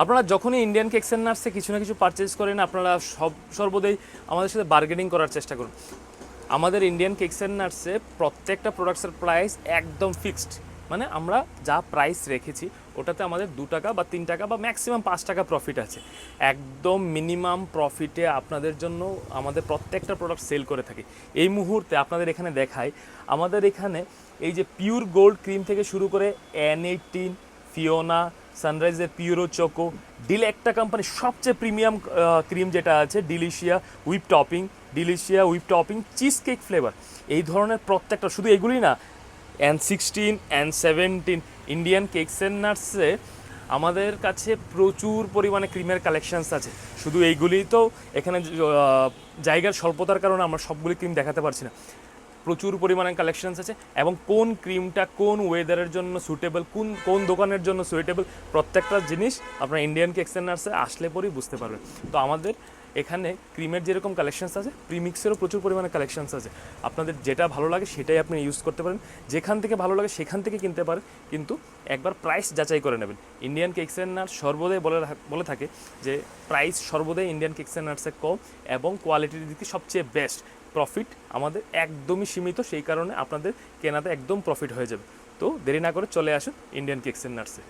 আপনারা যখনই Indian cakes and নাটসে কিছু না কিছু পারচেজ করেন, আপনারা সর্বদাই আমাদের সাথে বার্গেনিং করার চেষ্টা করুন। আমাদের ইন্ডিয়ান কেকস অ্যান্ড নাটসে প্রত্যেকটা প্রোডাক্টসের প্রাইস একদম ফিক্সড, মানে আমরা যা প্রাইস রেখেছি ওটাতে আমাদের 2 টাকা বা 3 টাকা বা ম্যাক্সিমাম 5 টাকা প্রফিট আছে। একদম মিনিমাম প্রফিটে আপনাদের জন্য আমাদের প্রত্যেকটা প্রোডাক্ট সেল করে থাকি। এই মুহূর্তে আপনাদের এখানে দেখাই, আমাদের এখানে এই যে পিওর গোল্ড ক্রিম থেকে শুরু করে N18, ফিওনা, সানরাইজের পিউরো চোকো, একটা কোম্পানির সবচেয়ে প্রিমিয়াম ক্রিম যেটা আছে ডিলিশিয়া whip topping cheese cake flavour, এই ধরনের প্রত্যেকটা, শুধু এগুলি না, N16, N17, Indian cakes and নাটসে আমাদের কাছে প্রচুর পরিমাণে ক্রিমের কালেকশানস আছে। শুধু এইগুলিই তো, এখানে জায়গার স্বল্পতার কারণে আমরা সবগুলি ক্রিম দেখাতে পারছি না। প্রচুর পরিমাণে কালেকশনস আছে এবং কোন ক্রিমটা কোন ওয়েদারের জন্য সুটেবল, কোন কোন দোকানের জন্য সুইটেবল, প্রত্যেকটা জিনিস আপনার ইন্ডিয়ান কেকস অ্যান্ড নাটসে আসলে পরেই বুঝতে পারবেন। তো আমাদের এখানে ক্রিমের যেরকম কালেকশনস আছে, প্রিমিক্সেরও প্রচুর পরিমাণে কালেকশনস আছে। আপনাদের যেটা ভালো লাগে সেটাই আপনি ইউজ করতে পারেন, যেখান থেকে ভালো লাগে সেখান থেকে কিনতে পারেন, কিন্তু একবার প্রাইস যাচাই করে নেবেন। ইন্ডিয়ান কেকস অ্যান্ড নাটস সর্বদাই বলে থাকে যে প্রাইস সর্বদাই ইন্ডিয়ান কেকস অ্যান্ড নাটসে কম এবং কোয়ালিটির দিকে সবচেয়ে বেস্ট। প্রফিট আমাদের একদমই সীমিত, সেই কারণে আপনাদের কেনাতে একদম প্রফিট হয়ে যাবে। তো দেরি না করে চলে আসুন ইন্ডিয়ান কেকস অ্যান্ড নাটসে।